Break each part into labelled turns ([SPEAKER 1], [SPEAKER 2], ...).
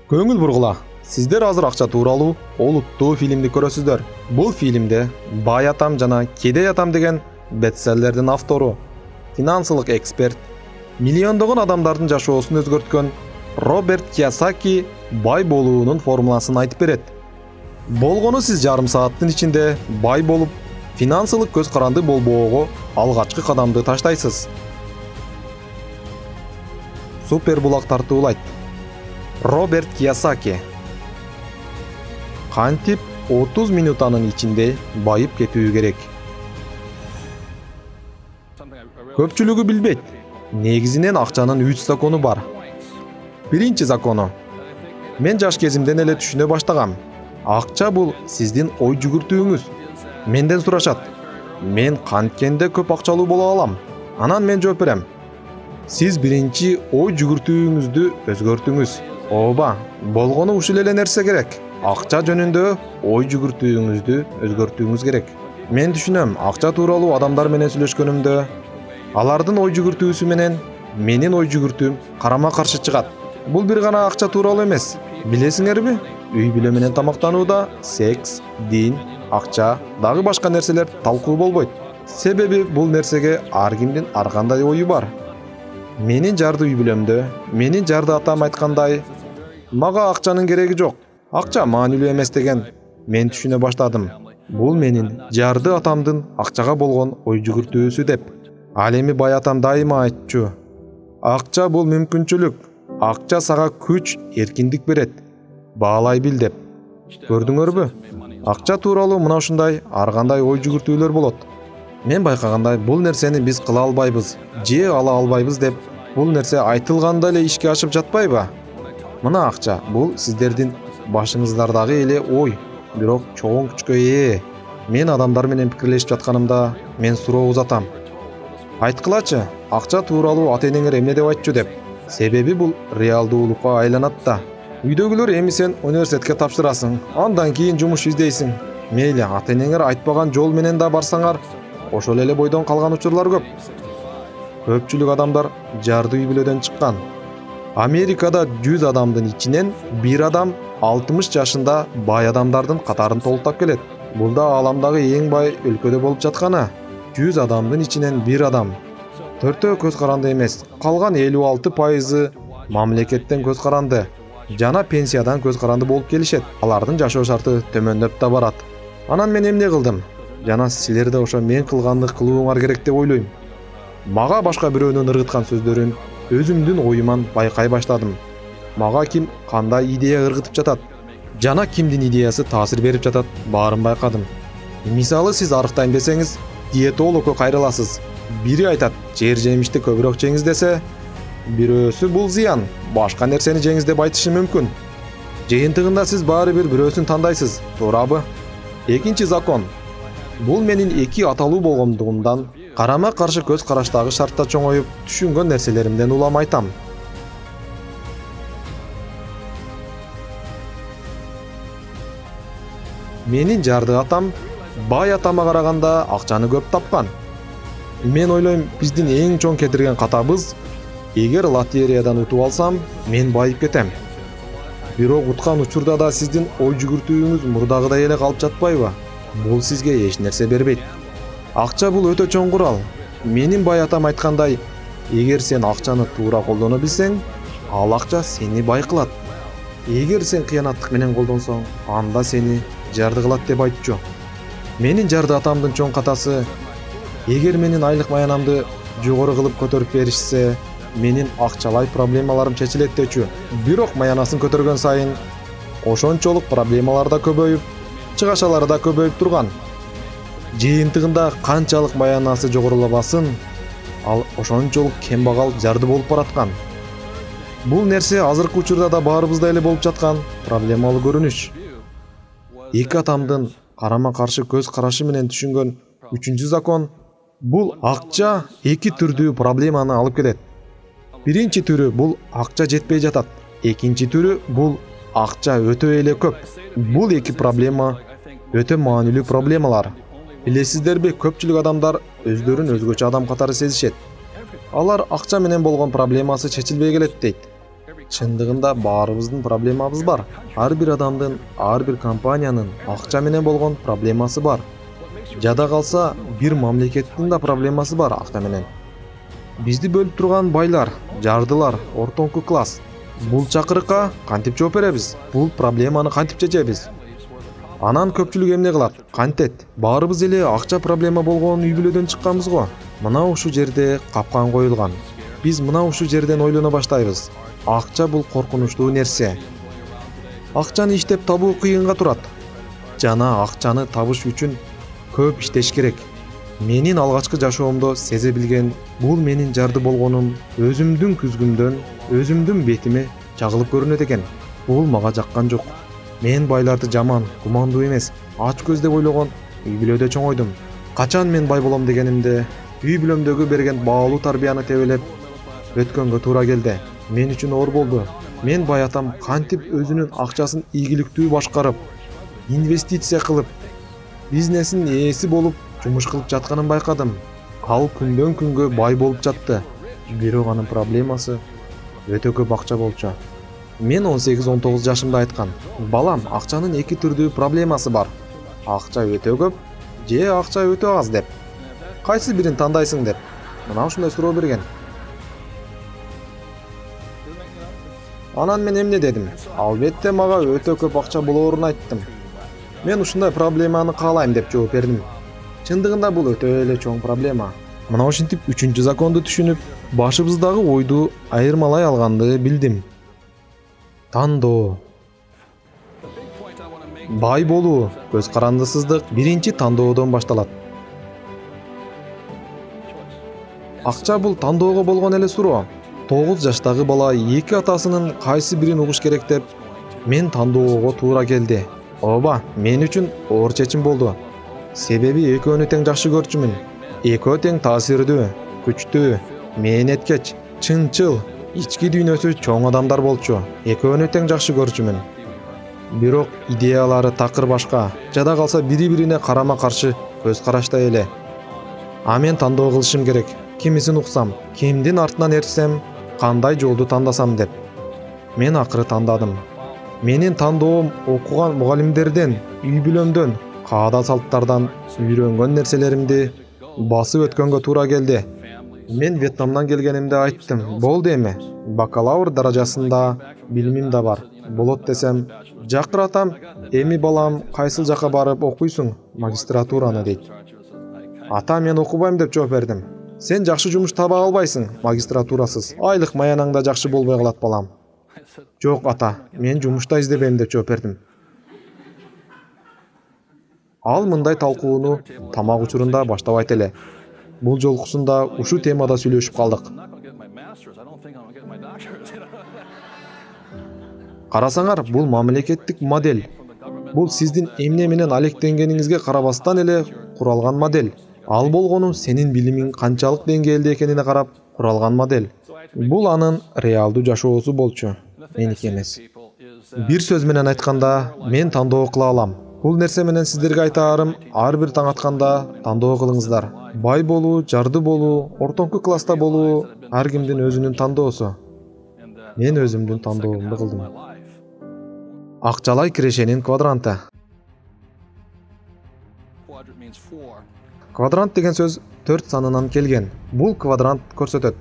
[SPEAKER 1] Көңүл бургула. Сиздер азыр акча тууралуу олуттуу фильмди көрөсүздөр. Бул фильмде Бай атам жана Кедей атам деген бестселлердин автору, финансылык эксперт, миллиондогон адамдардын жашоосун өзгөрткөн Роберт Кийосаки бай болуунун формуласын айтып берет. Болгону сиз жарым сааттын ичинде бай болуп, финансылык көз каранды болбоого алгачкы кадамды таштайсыз. Супер булак тартуулайт. Роберт Кийосаки. Кантип 30 минутанын ичинде байып кетүү керек. Көпчүлүгү билбейт. Негизинен акчанын 3 закону бар. Биринчи закону. Мен жаш кезимден эле түшүнө баштагам. Акча бул сиздин ой жүгүртүүңүз. Менден сурашат. Мен канткенде көп акчалуу боло алам? Анан мен жооп берем. Сиз биринчи ой жүгүртүүңүздү өзгөртүңүз. Ооба, болгону ушул эле нерсе керек. Акча жөнүндө ой жүгүртүүңүздү өзгөртүүңүз керек. Мен түшүнөм, акча тууралуу адамдар менен сүйлөшкөнүмдө, алардын ой жүгүртүүсү менен менин ой жүгүртүүм карама каршы чыгат. Бул бир гана акча тууралуу эмес. Билесиңерби? Үй бүлө менен тамактанууда секс, дин, акча, дагы башка нерселер талкуу болбойт. Себеби бул нерсеге ар кимдин ар кандай ою бар. Менин жарды үй бүлөмдө, менин жарды атам айткандай, мага акчанын кереги жок. Акча маанилүү эмес деген мен түшүнө баштадым. Бул менин жарды атамдын акчага болгон ой жүгүртүүсү деп. Ал эми бай атам дайыма айтчу. Акча бул мүмкүнчүлүк. Акча сага күч, эркиндик берет. Баалай бил деп. Көрдүңөрбү? Акча тууралуу мына ушундай ар кандай ой жүгүртүүлөр болот. Мен байкагандай бул нерсени биз кыла албайбыз, же ала албайбыз деп бул нерсе айтылганда эле ишке ашып жатпайбы? Мына акча бул сиздердин башыңыздардагы эле ой, бирок чоң күчкө ээ. Мен адамдар менен пикирлешип жатканымда мен суроо узатам. Айткылачы, акча тууралуу ата-энеңер эмне деп айтчу деп. Себеби бул реалдуулукка айланат да. Үйдөгүлөр эми сен университетке тапшырасың, андан кийин жумуш издейсиң. Мейли, ата-энеңер айтпаган жол менен да барсаңар, ошол эле бойдон калган учурлар көп. Көпчүлүк адамдар жарды үй бүлөдөн чыккан. Америкада 100 адамдын ичинен бир адам 60 жашында бай адамдардын катарын толуктап келет. Бул да ааламдагы эң бай өлкөдө болуп жатканы. 100 адамдын ичинен бир адам. Төртөө көз каранды эмес, калган 56% мамлекеттен көз каранды жана пенсиядан көз каранды болуп келишет. Алардын жашоо шарты төмөндөп да барат. Анан мен эмне кылдым? Жана силер да ошо мен кылганды кылууңар керек деп ойлойм. Мага башка бирөөнүн ыргыткан сөздөрүн өзүмдүн оюман байкай баштадым. Мага ким кандай идея ыргытып жатат, жана кимдин идеясы таасир берип жатат, баарын байкадым. Мисалы сиз арыктайм десеңиз, диетологко кайрыласыз. Бири айтат, жер жемишти көбүрөөк жеңиз десе, бирөөсү бул зыян, башка нерсени жеңиз деп айтышы мүмкүн. Жыйынтыгында сиз баары бир бирөөсүн тандайсыз, туурабы? Экинчи закон. Бул менин эки аталуу болгондугумдан карама каршы көз караштагы шартта чоңоюп, түшүнгөн нерселеримден улам айтам. Менин жарды атам бай атама караганда акчаны көп тапкан. Мен ойлойм, биздин эң чоң кетирген катабыз, эгер лотереядан утуп алсам, мен байып кетем. Бирок уткан учурда да сиздин ой жүгүртүүңүз мурдагыдай эле калып жатпайбы? Бул сизге эч нерсе бербейт. Акча бул өтө чоң курал. Менин бай атам айткандай, эгер сен акчаны туура колдоно билсең, ал акча сени бай кылат. Эгер сен кыянаттык менен колдонсоң, анда сени жарды кылат деп айтчу. Менин жарды атамдын чоң катасы, эгер менин айлык маянамды жогору кылып көтөрүп беришсе, менин акчалай проблемаларым чечилет дечү. Бирок маянасын көтөргөн сайын ошончолук проблемалар да көбөйүп, чыгашалары да көбөйүп турган. Жыйынтыгында канчалык маянасы жогорулабасын, ал ошончолук кембагал жарды болуп бараткан. Бул нерсе азыркы учурда да баарыбызда эле болуп жаткан проблемалуу көрүнүш. Эки атамдын карама каршы көз карашы менен түшүнгөн үчүнчү закон, бул акча эки түрдүү проблеманы алып келет. Биринчи түрү бул акча жетпей жатат. Экинчи түрү бул акча өтө эле көп. Бул эки проблема өтө маанилүү проблемалар. Билесиздерби, көпчүлүк адамдар өздөрүн өзгөчө адам катары сезишет. Алар акча менен болгон проблемасы чечилбей келет дейт. Чындыгында баарыбыздын проблемабыз бар. Ар бир адамдын, ар бир компаниянын акча менен болгон проблемасы бар. Жада калса, бир мамлекеттин да проблемасы бар акча менен. Бизди бөлүп турган байлар, жардылар, ортоңку класс. Бул чакырыкка кантип жооп беребиз? Бул проблеманы кантип чечебиз? Анан көпчүлүк эмне кылат? Кантет? Баарыбыз эле акча проблема болгон үй бүлөдөн чыкканбыз го. Мына ушул жерде капкан коюлган. Биз мына ушул жерден ойлоно баштайбыз. Акча бул коркунучтуу нерсе. Акчаны иштеп табуу кыйынга турат. Жана акчаны табыш үчүн көп иштеш керек. Менин алгачкы жашоомдо сезе билген бул менин жарды болгонум өзүмдүн күзгүмдөн, өзүмдүн бетиме чагылып көрүнөт экен. Бул мага жаккан жок. Мен байларды жаман, кумандуу эмес, ач көз деп ойлогон үй бүлөдө чоңойдум. Качан мен бай болом дегенимде, үй бүлөмдөгү берген баалуу тарбияны тебелеп өткөнгө туура келди. Мен үчүн оор болду. Мен бай атам кантип өзүнүн акчасын ийгиликтүү башкарып, инвестиция кылып, бизнесин ээси болуп жумуш кылып жатканын байкадым. Ал күндөн күнгө бай болуп жатты. Бирок анын проблемасы өтө көп акча болчу. Мен 18-19 жашымда айткан: "Балам, акчанын эки түрдүү проблемасы бар. Акча өтө көп же акча өтө аз" деп. Кайсы бирин тандайсың деп. Мына ушундай суроо берген. Анан мен эмне дедим? Албетте мага өтө көп акча болоорун айттым. Мен ушундай проблеманы каалайм деп жооп бердим. Чындыгында бул өтө эле чоң проблема. Мына ошентип 3-чү законду түшүнүп, башыбыздагы ойду айырмалай алганды билдим. Тандоо. Бай болуу, көз карандысыздык биринчи тандоодон башталат. Акча бул тандоого болгон эле суроо. 9 жаштагы бала эки атасынын кайсы бирин угуш керек деп мен тандоого туура келди. Ооба, мен үчүн оор чечим болду. Себеби экөөнү тең жакшы көрчүмүн. Экөө тең таасирдүү, күчтүү, мээнеткеч, чынчыл, ички дүйнөсү чоң адамдар болчу. Экөөнү тең жакшы көрчүмүн. Бирок идеялары такыр башка. Жада калса бири-бирине карама-каршы көз караштай эле. А мен тандоо кылышым керек. Кимисин уксам, кимдин артынан ээрчсем, кандай жолду тандасам деп. Мен акыры тандадым. Менин тандоом окуган мугалимдерден, үй бүлөмдөн, каада салттардан үйрөнгөн нерселеримди басып өткөнгө туура келди. Мен Вьетнамдан келгенимде айттым: "Болду эми, бакалавр даражасында билимим да бар. Болот десем, жакыратам: "Эми балам, кайсыл жака барып окуйсуң?" "Магистратураны" дейт. "Ата, мен окубайм" деп жооп бердим. "Сен жакшы жумуш таба албайсың магистратурасыз. Айлык маянаң да жакшы болбой калат балам." "Жок ата, мен жумушта издебейм" деп жооп бердим. Ал мындай талкууну тамак учурунда баштабайт эле. Бул жолкусунда ушул темада сүйлөшүп калдык. Карасаңар, бул мамлекеттик модель. Бул сиздин эмне менен алектенгениңизге карабастан эле куралган модель. Ал болгону сенин билимиң канчалык деңгээлде экенине карап куралган модель. Бул анын реалдуу жашоосу болчу, меники эмес. Бир сөз менен айтканда, мен тандоо кыла алам. Бул нерсе менен сиздерге айтаарым, ар бир таң атканда тандоо кылыңыздар. Бай болуу, жарды болуу, ортоңку класста болуу ар кимдин өзүнүн тандоосу. Мен өзүмдүн тандоомду кылдым. Акчалай кирешенин квадранты. Квадрант деген сөз 4 санынан келген. Бул квадрант көрсөтөт.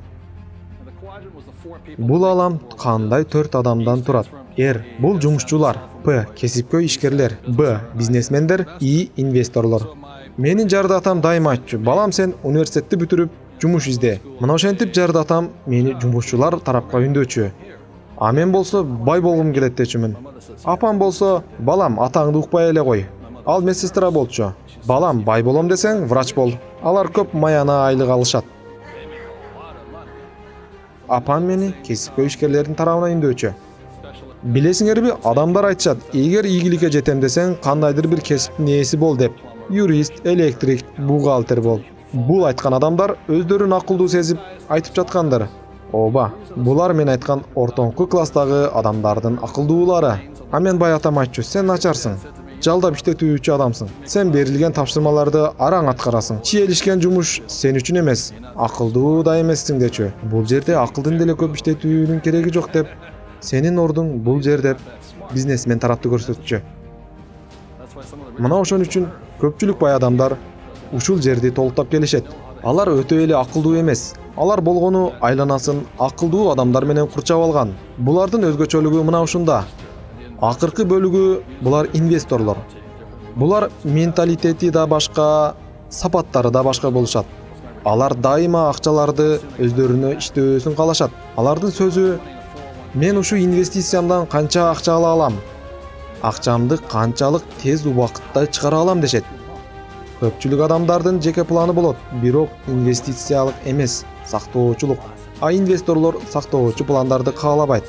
[SPEAKER 1] Бул алам кандай 4 адамдан турат. R – бул жумушчулар, P – кесипкөй ишкерлер, B – бизнесмендер, I – инвесторлор. Менин жарды атам дайыма айтчу: "Балам, сен университетти бүтүрүп жумуш изде." Мына ошентип жарды атам мени жумушчулар тарапка үндөчү. А мен болсо бай болгум келет дечүмүн. Апам болсо: "Балам, атаңды укпай эле кой. Ал медсестра болчу. Балам, бай болом десең, врач бол. Алар көп маяна айлык алышат." Апам мени кесипкөй ишкерлердин тарабына үндөчү. Билесиңерби, адамдар айтышат: "Эгер ийгиликке жетем десең, кандайдыр бир кесиптин ээси бол" деп. Юрист, электрик, бухгалтер бол. Бул айткан адамдар өздөрүн акылдуу сезип айтып жаткандыр. Ооба, булар мен айткан ортоңку класстагы адамдардын акылдуулары. А мен бай атам айтчу: "Сен начарсың. Жалдап иштетүүчү адамсың. Сен берилген тапшырмаларды араң аткарасың. Чиелишкен жумуш сен үчүн эмес, акылдуу да эмессиң" дечү. Бул жерде акылдын деле көп иштетүүнүн кереги жок деп Сенин ордуң бул жер деп бизнесмен тарапты көрсөтчү. Мына ошон үчүн көпчүлүк бай адамдар ушул жерди толуктап келишет. Алар өтө эле акылдуу эмес. Алар болгону айланасын акылдуу адамдар менен курчап алган. Булардын өзгөчөлүгү мына ушунда. Акыркы бөлүгү булар инвесторлор. Булар менталитети да башка, сапаттары да башка болушат. Алар дайыма акчаларды өздөрүнө иштөөсүн каалашат. Алардын сөзү: мен ушу инвестициямдан канча акча ала алам, акчамды канчалык тез убакытта чыгара алам дешет. Көпчүлүк адамдардын жеке планы болот, бирок инвестициялык эмес, сактоочулук. А инвесторлор сактоочу пландарды каалабайт.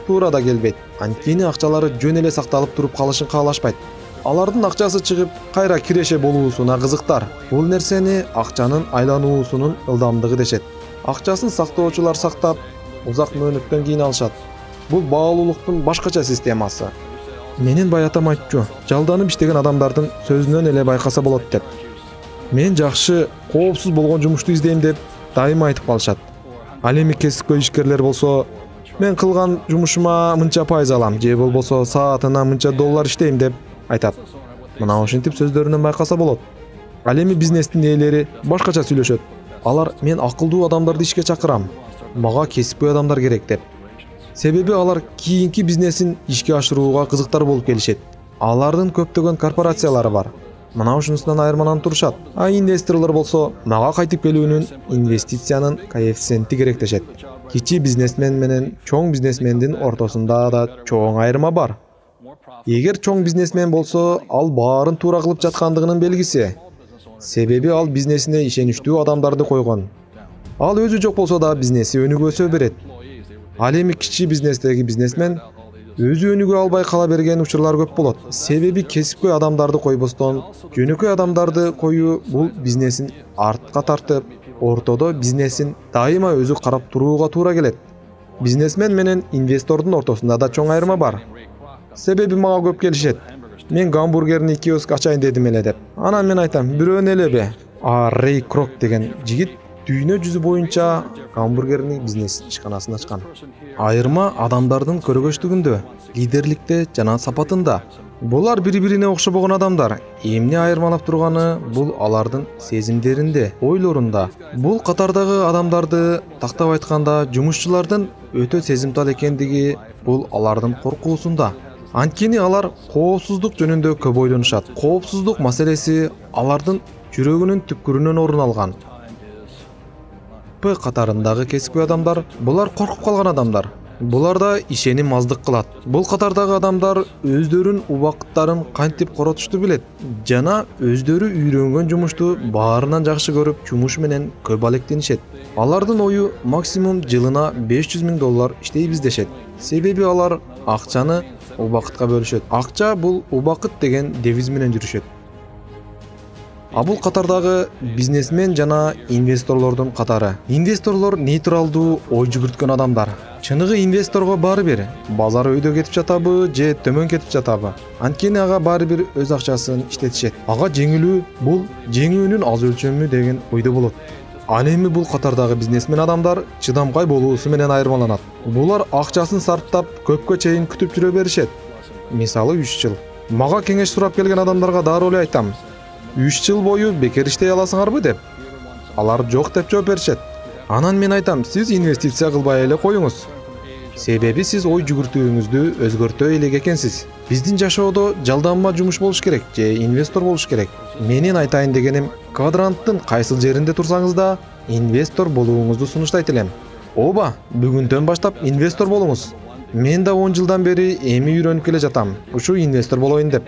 [SPEAKER 1] Туура да келбейт. Анткени акчалары жөн эле сакталып туруп калышын каалашпайт. Алардын акчасы чыгып, кайра киреше болуусуна кызыктар. Бул нерсени акчанын айлануусунун ылдамдыгы дешет. Акчасын сактоочулар сактап, узак мөөнөттөн кийин алышат. Бул баалуулуктун башкача системасы. Менин бай атам айтчу, жалданып иштеген адамдардын сөзүнөн эле байкаса болот деп. Мен жакшы, коопсуз болгон жумушту издейм деп дайыма айтып калышат. Ал эми кесипкөй ишкерлер болсо, мен кылган жумушума мынча пайыз алам, же болбосо саатына мынча доллар иштейм деп айтат. Мына ошентип сөздөрүнөн байкаса болот. Ал эми бизнестин ээлери башкача сүйлөшөт. Алар: мен акылдуу адамдарды ишке чакырам, мага кесипкөй адамдар керек деп. Себеби алар кийинки бизнесин ишке ашырууга кызыктар болуп келишет. Алардын көптөгөн корпорациялары бар. Мына ушунусунан айырмаланып турушат. А инвесторлор болсо, мага кайтып келүүнүн инвестициянын коэффициенти керек дешет. Кичи бизнесмен менен чоң бизнесмендин ортосунда да чоң айырма бар. Эгер чоң бизнесмен болсо, ал баарын туура кылып жаткандыгынын белгиси. Себеби ал бизнесине ишеничтүү адамдарды койгон. Ал өзү жок болсо да бизнеси өнүгө өсө берет. Ал эми кичи бизнестеги бизнесмен өзү өнүгө албай кала берген учурлар көп болот. Себеби кесипкөй адамдарды койбостон, жөнөкөй адамдарды коюу бул бизнесин артка тартып, ортодо бизнесин дайыма өзү карап турууга туура келет. Бизнесмен менен инвестордун ортосунда да чоң айырма бар. Себеби мага көп келишет: мен гамбургерни киоск ачайын дедим эле деп. Анан мен айтам: бирөөнү элеби? Рэй Крок деген жигит дүйнө жүзү боюнча гамбургерни бизнес ишканасын ачкан. Айырма адамдардын көргөчтүгүндө, лидерликте жана сапатында. Булар бири-бирине окшобогон адамдар. Эмне айырмалап турганы бул алардын сезимдеринде, ойлорунда. Бул катардагы адамдарды тактап айтканда жумушчулардын өтө сезимтал экендиги бул алардын коркуусунда. Анткени алар коопсуздук жөнүндө көп ойлонушат. Коопсуздук маселеси алардын жүрөгүнүн түпкүрүнөн орун алган. П катарындагы кесипкөй адамдар, булар коркуп калган адамдар. Буларда ишеним аздык кылат. Бул катардагы адамдар өздөрүн убакыттарын кантип коротушту билет жана өздөрү үйрөнгөн жумушту баарынан жакшы көрүп, жумуш менен көп алектенишет. Алардын ою максимум жылына $500,000 иштейбиз дешет. Себеби алар акчаны убакытка бөлүшөт. Акча бул убакыт деген девиз менен жүрүшөт. А бул катардагы бизнесмен жана инвесторлордун катары. Инвесторлор нейтралдуу ой жүгүрткөн адамдар. Чыныгы инвесторго баары бир, базар өйдө кетип жатабы же төмөн кетип жатабы. Анткени ага баары бир өз акчасын иштетишет. Ага жеңилүү бул жеңүүнүн аз өлчөмү деген ойдо болот. Ал эми бул катардагы бизнесмен адамдар чыдамкай болуусу менен айырмаланат. Булар акчасын сарптап көпкө чейин күтүп жүрө беришет. Мисалы 3 жыл. Мага кеңеш сурап келген адамдарга дароо эле айтам: 3 жыл бою бекер иштей аласыңарбы деп. Алар жок деп жооп беришет. Анан мен айтам: сиз инвестиция кылбай эле коюңуз. Себеби сиз ой жүгүртүүңүздү өзгөртө элек экенсиз. Биздин жашоодо жалданма жумуш болуш керек же инвестор болуш керек. Менин айтайын дегеним, квадранттын кайсыл жеринде турсаңыз да инвестор болууңузду сунуштайт элем. Ооба, бүгүндөн баштап инвестор болуңуз. Мен да 10 жылдан бери эми үйрөнүп келе жатам, ушу инвестор болоюн деп.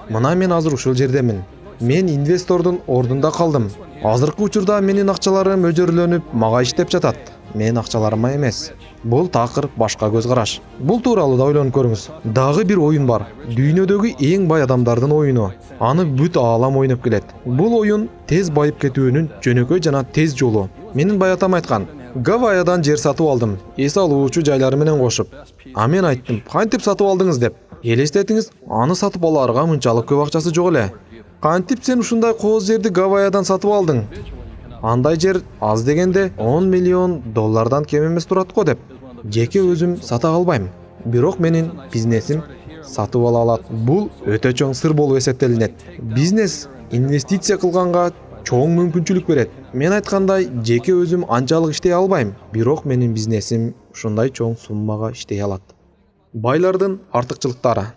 [SPEAKER 1] Мына мен азыр ушул жердемин. Мен инвестордун ордунда калдым. Азыркы учурда менин акчаларым өжөрлөнүп, мага иштеп жатат. Мен акчаларыма эмес. Бул такыр башка көз караш. Бул тууралуу да ойлонуп көрүңүз. Дагы бир оюн бар. Дүйнөдөгү эң бай адамдардын оюну. Аны бүт аалам ойноп келет. Бул оюн тез байып кетүүнүн жөнөкөй жана тез жолу. Менин бай атам айткан: Гавайядан жер сатып алдым, эс алуучу жайлары менен кошуп. А мен айттым: кантип сатып алдыңыз деп. Элестетиңиз, аны сатып аларга мынчалык көп акчасы жок эле. Кантип сен ушундай кооз жерди Гавайядан сатып алдың? Андай жер аз дегенде $10 миллион кем эмес турат го деп. жеке өзүм сата албайм. Бирок менин бизнесим сатып ала алат. Бул өтө чоң сыр болуп эсептелинет. Бизнес инвестиция кылганга чоң мүмкүнчүлүк берет. Мен айткандай, жеке өзүм анчалык иштей албайм, бирок менин бизнесим ушундай чоң суммага иштей алат. Байлардын артыкчылыктары.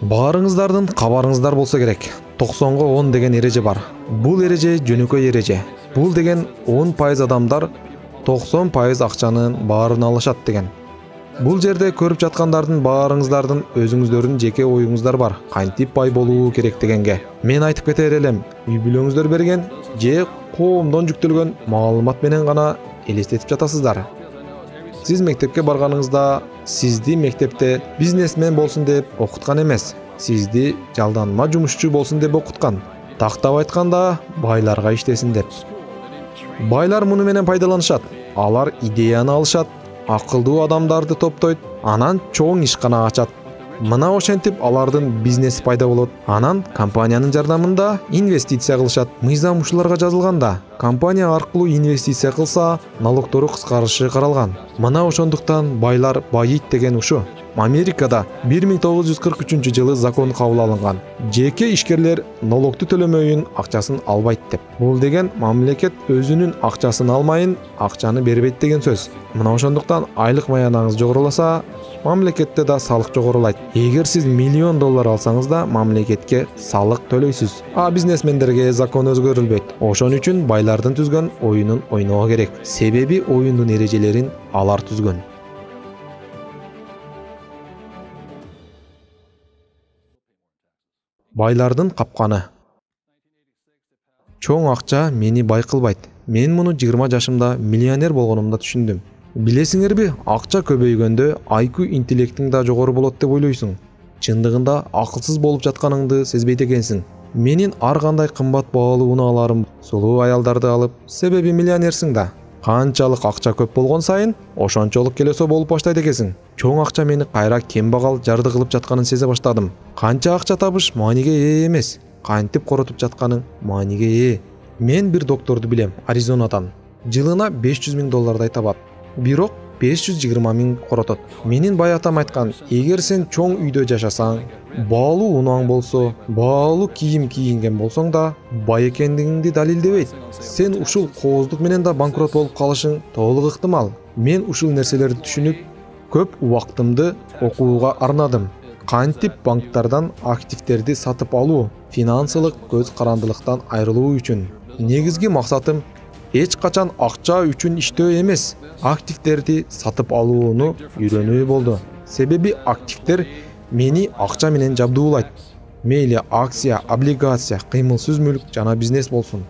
[SPEAKER 1] Баарыңыздардын кабарыңыздар болсо керек. 90-га 10 деген эреже бар. Бул эреже жөнөкөй эреже. Бул деген 10% адамдар 90% акчанын баарын алышат деген. Бул жерде көрүп жаткандардын баарыңыздардын өзүңүздөрдүн жеке оюңуздар бар. Кантип бай болуу керек дегенге. Мен айтып кетер элем, үй бүлөңүздөр берген же коомдон жүктөлгөн маалымат менен гана элестетип жатасыздар. Сиз мектепке барганыңызда сизди мектепте бизнесмен болсун деп окуткан эмес. Сизди жалданма жумушчу болсун деп окуткан. Тактап айтканда, байларга иштесин деп. Байлар муну менен пайдаланышат. Алар идеяны алышат, акылдуу адамдарды топтойт, анан чоң ишкана ачат. Мына ошентип алардын бизнеси пайда болот. Анан компаниянын жардамында инвестиция кылышат. Мыйзам ушуларга жазылганда, компания аркылуу инвестиция кылса, налогтору кыскарышы каралган. Мына ошондуктан байлар байыйт деген ушу. Америкада 1943 жылы закон кабыл алынган. Жеке ишкерлер налогду төлөмөйүн акчасын албайт деп. Бул деген мамлекет өзүнүн акчасын алмайын, акчаны бербейт деген сөз. Мына ошондуктан айлык маянаңыз жогоруласа, мамлекетте да салык жогорулайт. Эгер сиз $1 миллион алсаңыз да мамлекетке салык төлөйсүз. А бизнесмендерге закон өзгөрүлбөйт. Ошон үчүн байлардын түзгөн оюнун ойноо керек. Себеби оюндун эрежелерин алар түзгөн. Байлардын капканы. Чоң акча мени бай кылбайт. Мен муну 20 жашымда миллионер болгонумда түшүндүм. Билесиңерби, акча көбөйгөндө IQ интеллектиң да жогору болот деп ойлойсуң. Чындыгында акылсыз болуп жатканыңды сезбейт экенсиң. Менин ар кандай кымбат баалуу унааларым сулуу аялдарды алып, себеби миллионерсиң да. Канчалык акча көп болгон сайын, ошончолук келесо болуп баштайт экенсиң. Чоң акча мени кайра кембагал жарды кылып жатканын сезе баштадым. Канча акча табыш мааниге ээ эмес, кантип коротуп жатканың мааниге ээ. Мен бир докторду билем, Аризонадан. Жылына $500 миң табат. Бирок 520 миң коротот. Менин бай атам айткан, эгер сен чоң үйдө жашасаң, баалуу унааң болсо, баалуу кийим кийинген болсоң да, бай экендигиңди далилдебейт. Сен ушул кооздук менен да банкрот болуп калышың толук ыктымал. Мен ушул нерселерди түшүнүп, көп убактымды окууга арнадым. Кантип банктардан активтерди сатып алуу, финансылык көз карандылыктан айрылуу үчүн. Негизги максатым эч качан акча үчүн иштөө эмес, активтерди сатып алууну үйрөнүү болду. Себеби активтер мени акча менен жабдуулайт. Мейли акция, облигация, кыймылсыз мүлк жана бизнес болсун.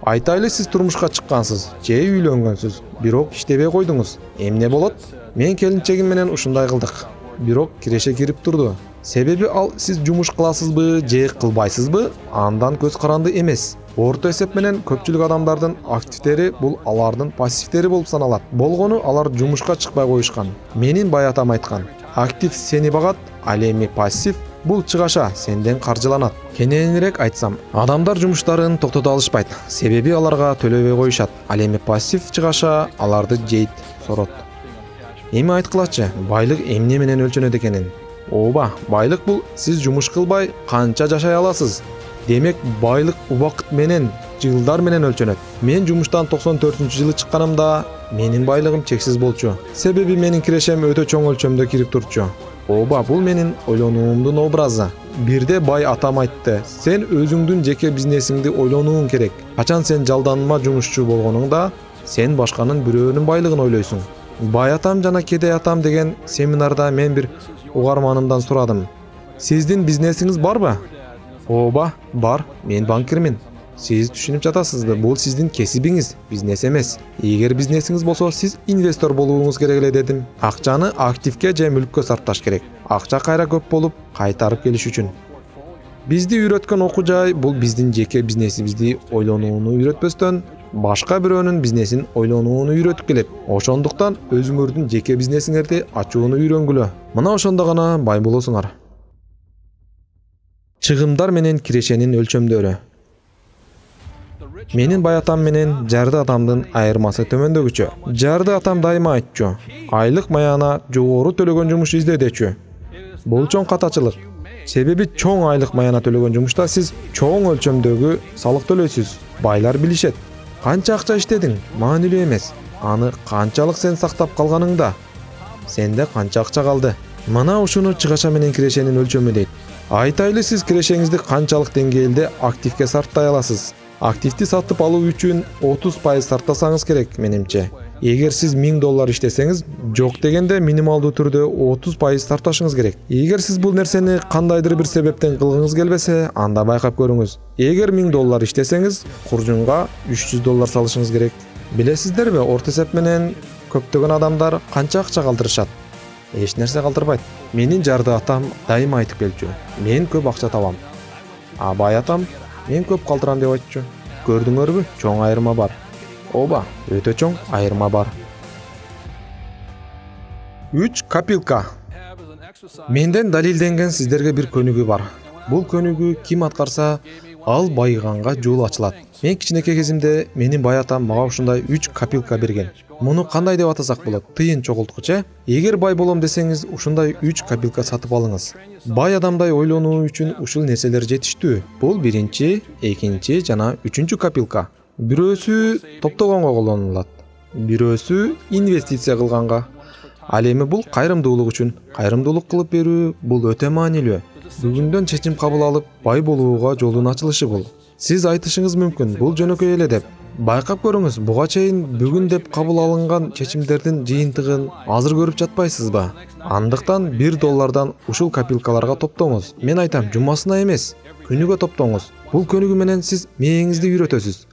[SPEAKER 1] Айтайлы, сиз турмушка чыккансыз, же үйлөнгөнсүз, бирок иштебей койдуңуз. Эмне болот? Мен келинчегим менен ушундай кылдык. Бирок киреше кирип турду. Себеби ал сиз жумуш кыласызбы же кылбайсызбы, андан көз каранды эмес. Орто эсеп менен көпчүлүк адамдардын активтери бул алардын пассивтери болуп саналат. Болгону алар жумушка чыкпай коюшкан. Менин бай атам айткан, актив сени багат, ал эми пассив бул чыгаша сенден каржыланат. Кененирээк айтсам, адамдар жумуштарын токтото алышпайт, себеби аларга төлөбөй коюшат. Ал эми пассив чыгаша аларды жейт, сорот. Эми айткылачы, байлык эмне менен өлчөнөт экенин? Ооба, байлык бул сиз жумуш кылбай канча жашай аласыз. Демек, байлык убакыт менен, жылдар менен өлчөнөт. Мен жумуштан 94-жылы чыкканымда менин байлыгым чексиз болчу. Себеби менин кирешем өтө чоң өлчөмдө кирип турчу. Ооба, бул менин ойлонуумдун образы. Бирде бай атам айтты, сен өзүңдүн жеке бизнесиңди ойлонууң керек. Качан сен жалданма жумушчу болгонуңда, сен башканын бирөөнүн байлыгын ойлойсуң. Бай атам жана кедей атам деген семинарда мен бир угарманымдан сурадым. Сиздин бизнесиңиз барбы? Ооба, бар, мен банкирмин. Сиз түшүнүп жатасызбы, бул сиздин кесибиңиз, бизнес эмес. Эгер бизнесиңиз болсо, сиз инвестор болууңуз керек эле дедим. Акчаны активке же мүлккө сарпташ керек. Акча кайра көп болуп, кайтарып келиш үчүн. Бизди үйрөткөн окуу жай бул биздин жеке бизнесибизди ойлонууну үйрөтпөстөн, башка бирөөнүн бизнесин ойлонууну үйрөтүп келет. Ошондуктан өзүңөрдүн жеке бизнесиңерди ачууну үйрөнгүлө. Мына ошондо гана бай болосуңар. Чыгымдар менен кирешенин өлчөмдөрү. Менин бай атам менен жарды атамдын айырмасы төмөндөгүчө. Жарды атам дайыма айтчу, айлык маягына жогору төлөгөн жумуш издөөдөчү. Бул чоң катачылык. Себеби чоң айлык маягына төлөгөн жумушта сиз чоң өлчөмдөгү салык төлөйсүз. Байлар билишет. Канча акча иштедиң, маанилүү эмес. Аны канчалык сен сактап калганыңда. Сенде канча акча калды? Мына ушуну чыгаша менен кирешенин өлчөмү дейт. Айтайлы сиз кирешеңизди канчалык деңгээлде активге сарптай аласыз. Активди сатып алуу үчүн 30% сарптасаңыз керек менимче. Эгер сиз $1000 иштесеңиз, жок дегенде минималдуу түрдө 30% сарпташыңыз керек. Эгер сиз бул нерсени кандайдыр бир себептен кылгыңыз келбесе, анда байкап көрүңүз. Эгер $1000 иштесеңиз, куржунга $300 салышыңыз керек. Билесиздерби, орто эсеп менен көптөгөн адамдар канча акча калтырышат? Эч нерсе калтырбайт. Менин жарды атам дайыма айтып келчү. Мен көп акча табам. А бай атам мен көп калтырам деп айтчу. Көрдүңөрбү? Чоң айырма бар. Оба, өтө чоң айырма бар. 3 копилка. Менден далилденген сиздерге бир көнүгүү бар. Бул көнүгүү ким аткарса, ал байыганга жол ачылат. Мен кичинекей кезимде менин бай атам мага ушундай 3 копилка берген. Муну кандай деп атасак болот? Тыйын чогулткучу. Эгер бай болом десеңиз, ушундай 3 копилка сатып алыңыз. Бай адамдай ойлонуу үчүн ушул нерселер жетиштүү. Бул биринчи, экинчи жана үчүнчү копилка. Бирөөсү топтогонго колдонулат. Бирөөсү инвестиция кылганга. Ал эми бул кайрымдуулук үчүн. Кайрымдуулук кылып берүү бул өтө маанилүү. Бүгүндөн чечим кабыл алып, бай болууга жолдун ачылышы бул. Сиз айтышыңыз мүмкүн, бул жөнөкөй эле деп. Байкап көрүңүз, буга чейин бүгүн деп кабыл алынган чечимдердин жыйынтыгын азыр көрүп жатпайсызбы? Андыктан $1 ушул копилкаларга топтоңуз. Мен айтам, жумасына эмес, күнүгө топтоңуз. Бул көнүгүү менен сиз мээңизди үйрөтөсүз.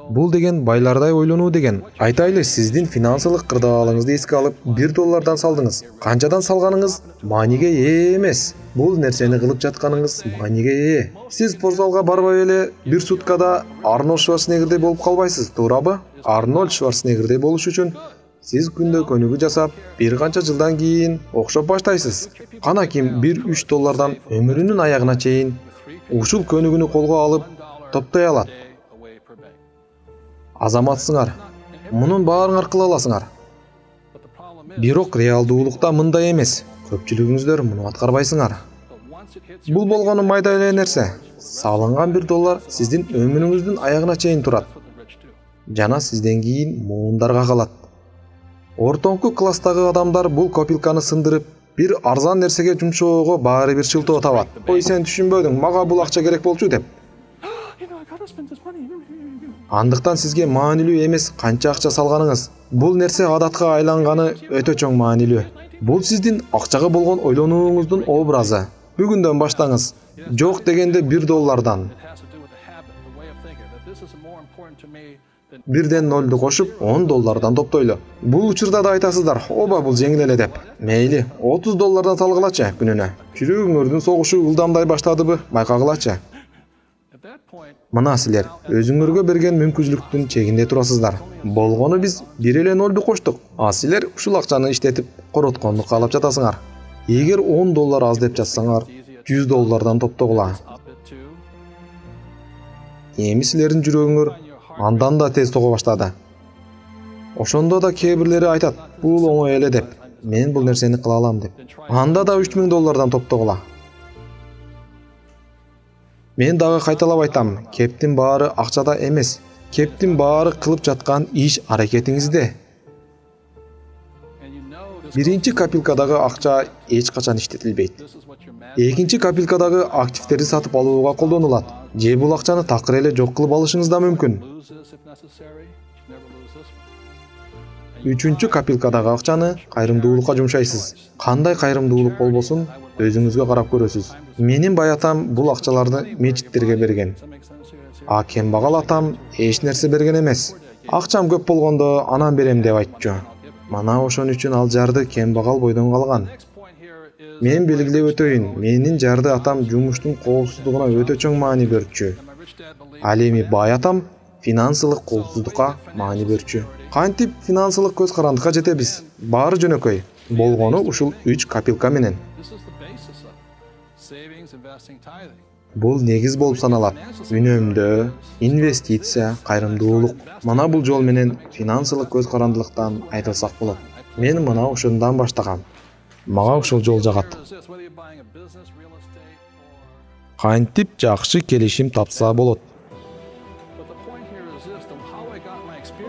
[SPEAKER 1] Бул деген байлардай ойлонуу деген. Айтайлы, сиздин финансылык кырдаалыңызды эске алып, $1 салдыңыз. Канчадан салганыңыз мааниге ээ эмес. Бул нерсени кылып жатканыңыз мааниге ээ. Сиз спортзалга барбай эле бир суткада Арнольд Шварценеггердей болуп калбайсыз, туурабы? Арнольд Шварценеггердей болуш үчүн сиз күндө көнүгүү жасап, бир канча жылдан кийин окшоп баштайсыз. Кана ким $1-3 өмүрүнүн аягына чейин ушул көнүгүүнү колго алып топтой алат? Азаматсыңар. Мунун баарын кыла аласыңар. Бирок реалдуулукта мындай эмес. Көпчүлүгүңүздөр муну аткарбайсыңар. Бул болгону майда эле нерсе. Салынган $1 сиздин өмүрүңүздүн аягына чейин турат. Жана сизден кийин муундарга калат. Ортоңку класстагы адамдар бул копилканы сындырып, бир арзан нерсеге жумшоого баары бир шылтоо табат. Ой, сен түшүнбөдүң, мага бул акча керек болчу деп. Андыктан сизге маанилүү эмес канча акча салганыңыз. Бул нерсе адатка айланганы өтө чоң маанилүү. Бул сиздин акчага болгон ойлонууңуздун образы. Бүгүндөн баштаңыз. Жок дегенде $1. Бирден 0-ду кошуп $10 топтойлу. Бул учурда да айтасыздар, оба бул жеңил эле деп. Мейли, $30 салгылачы күнүнө. Жүрөгүңөрдүн согушу ылдамдай баштадыбы, байкагылачы. Мына силер өзүңөргө берген мүмкүнчүлүктүн чегинде турасыздар. Болгону биз бир эле 0-ду коштук. А силер ушул акчаны иштетип, коротконду каалап жатасыңар. Эгер $10 аз деп жатсаңар, $100 топтогула. Эми силердин жүрөгүңөр андан да тез того баштады. Ошондо да кээ бирлери айтат, бул оңой эле деп. Мен бул нерсени кыла алам деп. Анда да $3000 топтогула. Мен дагы кайталап айтам, кептин баары акчада эмес. Кептин баары кылып жаткан иш аракетиңизде. Биринчи копилкадагы акча эч качан иштетилбейт. Экинчи копилкадагы активтерди сатып алууга колдонулат. Же бул акчаны такыр эле жок кылып алышыңыз да мүмкүн. Үчүнчү копилкадагы акчаны кайрымдуулукка жумшайсыз. Кандай кайрымдуулук болбосун, өзүңүзгө карап көрөсүз. Менин бай атам бул акчаларды мечиттерге берген. А кембагал атам эч нерсе берген эмес. Акчам көп болгондо анан берем деп айтчу. Мана ошон үчүн ал жарды кембагал бойдон калган. Мен белгилеп өтөйүн, менин жарды атам жумуштун коопсуздугуна өтө чоң маани берчү. Ал эми бай атам финансылык коопсуздукка маани берчү. Кантип финансылык көз карандыкка жетебиз? Баары жөнөкөй. Болгону ушул 3 копилка менен. Бул негиз болуп саналат. Үнөмдөө, инвестиция, кайрымдуулук. Мана бул жол менен финансылык көз карандылыктан айтылсак болот. Мен мына ошондон баштагам. Мага ошол жол жагат. Кантип жакшы келишим тапса болот?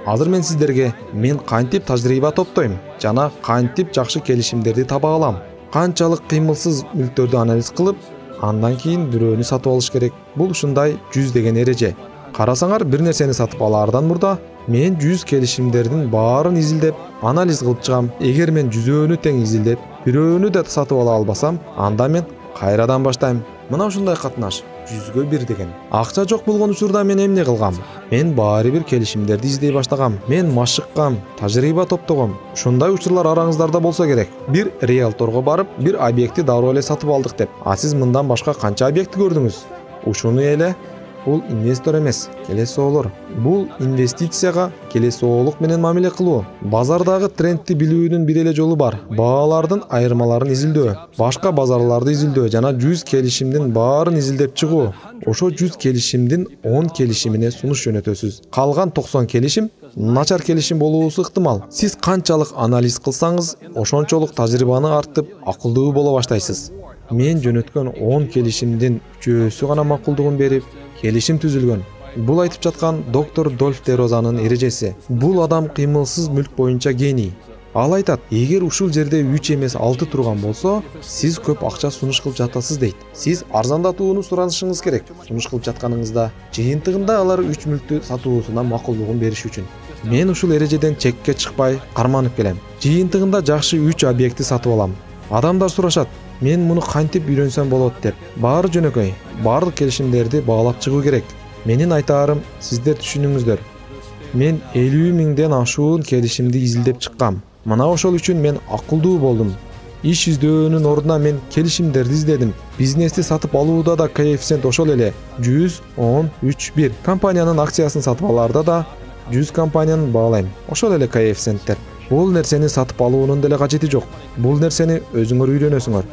[SPEAKER 1] Азыр мен сиздерге мен кантип тажрыйба топтойм жана кантип жакшы келишимдерди таба алам. Канчалык кыймылсыз мүлктөрдү анализ кылып, андан кийин бирөөнү сатып алыш керек. Бул ушундай 100 деген эреже. Карасаңар, бир нерсени сатып алаардан мурда мен 100 келишимдердин баарын изилдеп, анализ кылып чыгам. Эгер мен 100өөнү тең изилдеп, бирөөнү да сатып ала албасам, анда мен кайрадан баштайм. Мына ушундай катнаш 100гө 1 деген. Акча жок болгон учурда мен эмне кылгам? Мен баары бир келишимдерди издей баштагам. Мен машыккам, тажрыйба топтогом. Ушундай учурлар араңыздарда болсо керек. Бир риэлторго барып, бир объектти дароо эле сатып алдык деп. А сиз мындан башка канча объектти көрдүңүз? Ушуну эле бул инвестор эмес, келесоолор. Бул инвестицияга келесоолук менен мамиле кылуу. Базардагы трендти билүүнүн бир эле жолу бар. Баалардын айырмаларын изилдөө, башка базарларды изилдөө жана 100 келишимдин баарын изилдеп чыгуу. Ошо 100 келишимдин 10 келишимине сунуш жөнөтөсүз. Калган 90 келишим начар келишим болуусу ыктымал. Сиз канчалык анализ кылсаңыз, ошончолук тажрыйбаны артып, акылдуу боло баштайсыз. Мен жөнөткөн 10 келишимдин 3-өсү гана макулдугун берип, келишим түзүлгөн. Бул айтып жаткан доктор Дольф де Розанын эрежеси. Бул адам кыймылсыз мүлк боюнча гений. Ал айтат, эгер ушул жерде 3 эмес 6 турган болсо, сиз көп акча сунуш кылып жатасыз дейт. Сиз арзандатууну суранышыңыз керек. Сунуш кылып жатканыңызда, жыйынтыгында алар 3 мүлктү сатуусуна макулдугун бериш үчүн. Мен ушул эрежеден чекке чыкпай карманып келем. Жыйынтыгында жакшы 3 объектти сатып алам. Адамдар сурашат, мен муну кантип үйрөнсөм болот деп. Баары жөнөкөй. Баардык келишимдерди баалап чыгуу керек. Менин айтаарым, сиздер түшүнүңүздөр. Мен 50 миңден ашуун келишимди изилдеп чыккам. Мына ошол үчүн мен акылдуу болдум. Иш издөөнүн ордуна мен келишимдерди издедим. Бизнести сатып алууда да коэффициент ошол эле 100-10-3-1. Компаниянын акциясын сатып алаарда да 100 компаниянын баалайм. Ошол эле коэффициенттер. Бул нерсени сатып алуунун деле кажети жок. Бул нерсени өзүңөр үйрөнөсүңөр.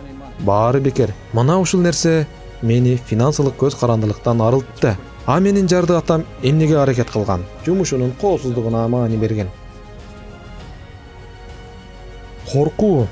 [SPEAKER 1] Баары бекер. Мына ушул нерсе мени финансылык көз карандылыктан арылтты. А менин жарды атам эмнеге аракет кылган? Жумушунун коопсуздугуна маани берген. Коркуу.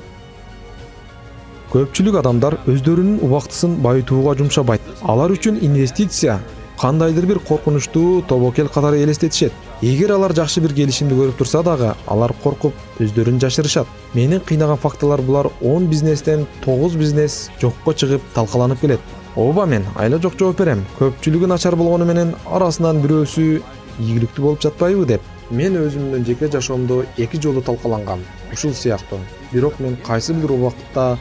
[SPEAKER 1] Көпчүлүк адамдар өздөрүнүн убактысын байытууга жумшабайт. Алар үчүн инвестиция кандайдыр бир коркунучтуу тобокел катары элестетишет. Эгер алар жакшы бир келишимди көрүп турса дагы, алар коркуп өздөрүн жашырышат. Менин кыйнаган фактылар булар 10 бизнестен 9 бизнес жокко чыгып талкаланып келет. Ооба, мен айла жок жооп берем. Көпчүлүгү начар болгону менен арасынан бирөөсү ийгиликтүү болуп жатпайбы деп. Мен өзүмдүн жеке жашоомдо 2 жолу талкалангам. Ушул сыяктуу. Бирок мен кайсы бир убакытта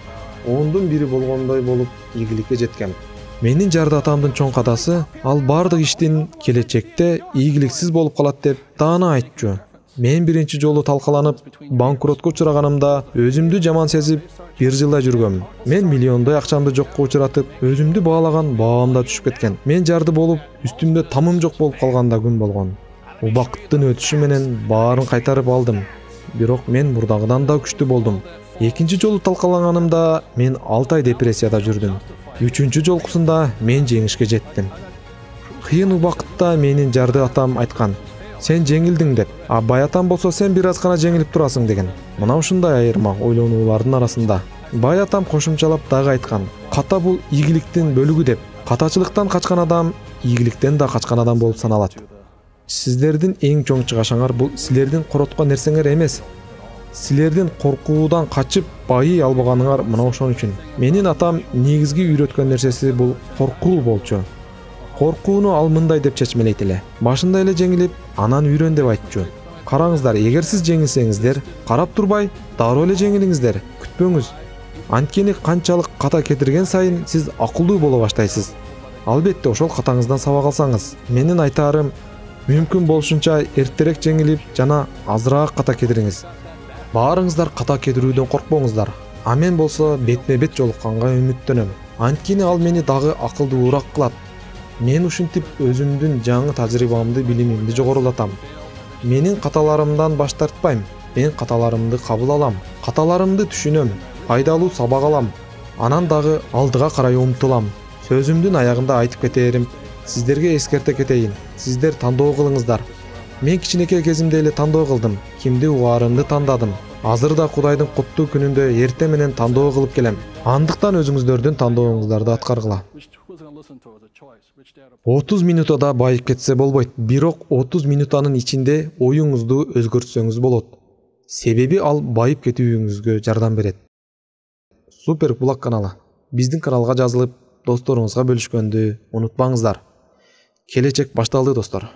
[SPEAKER 1] 10дун бири болгондой болуп ийгиликке жеткем. Менин жарды атамдын чоң кадасы, ал бардык иштин келечекте ийгиликсиз болуп калат деп даана айтчу. Мен биринчи жолу талкаланып, банкротко учураганымда өзүмдү жаман сезип, 1 жылдай жүргөм. Мен миллиондой акчамды жокко учуратып, өзүмдү баалаган баамда түшүп кеткен. Мен жарды болуп, үстүмдө тамым жок болуп калганда күн болгон. Убакыттын өтүшү менен баарын кайтарып алдым. Бирок мен мурдагыдан да күчтүү болдум. Экинчи жолу талкаланганымда мен 6 ай депрессияда жүрдүм. Үчүнчү жолкусунда мен жеңишке жеттим. Кыйын убакытта менин жарды атам айткан: "Сен жеңилдиң" деп. А бай атам болсо "Сен бир аз гана жеңилип турасың" деген. Мына ушундай айырма ойлонуулардын арасында. Бай атам кошумчалап дагы айткан: "Ката бул ийгиликтин бөлүгү" деп. Катачылыктан качкан адам ийгиликтен да качкан адам болуп саналат. Сиздердин эң чоң чыгашаңар бул силердин короткон нерсеңер эмес. Силердин коркуудан качып байый албаганыңар мына ошон үчүн. Менин атам негизги үйрөткөн нерсеси бул коркуу болчу. Коркууну ал мындай деп чечмелейт эле. Башында эле жеңилип, анан үйрөн деп айтчу. Караңыздар, эгер сиз жеңилсеңиздер, карап турбай, дароо эле жеңилиңиздер. Күтпөңүз. Анткени канчалык ката кетирген сайын сиз акылдуу боло баштайсыз. Албетте ошол катаңыздан сабак алсаңыз. Менин айтаарым, мүмкүн болушунча эртерээк жеңилип жана азыраак ката кетириңиз. Баарыңыздар ката кетирүүдөн коркпоңуздар. А мен болсо бетме-бет жолукканга үмүттөнөм. Анткени ал мени дагы акылдуураак кылат. Мен ушинтип өзүмдүн жаңы тажрыйбамды, билимимди жогорулатам. Менин каталарымдан баш тартпайм. Мен каталарымды кабыл алам. Каталарымды түшүнөм. Пайдалуу сабак алам. Анан дагы алдыга карай умтулам. Сөзүмдүн аягында айтып кетээрим, сиздерге эскерте кетейин. Сиздер тандоо кылыңыздар. Мен кичинекей кезимде эле тандоо кылдым. Кимди угаарымды тандадым. Азыр да Кудайдын куттуу күнүндө эрте менен тандоо кылып келем. Андыктан өзүңүздөрдүн тандооңуздарды аткаргыла. 30 минутада байып кетсе болбойт, бирок 30 минутанын ичинде оюңузду өзгөртсөңүз болот. Себеби ал байып кетүүңүзгө жардам берет. Супер Булак каналы. Биздин каналга жазылып, досторуңузга бөлүшкөндү унутпаңыздар. Келечек башталды, достор.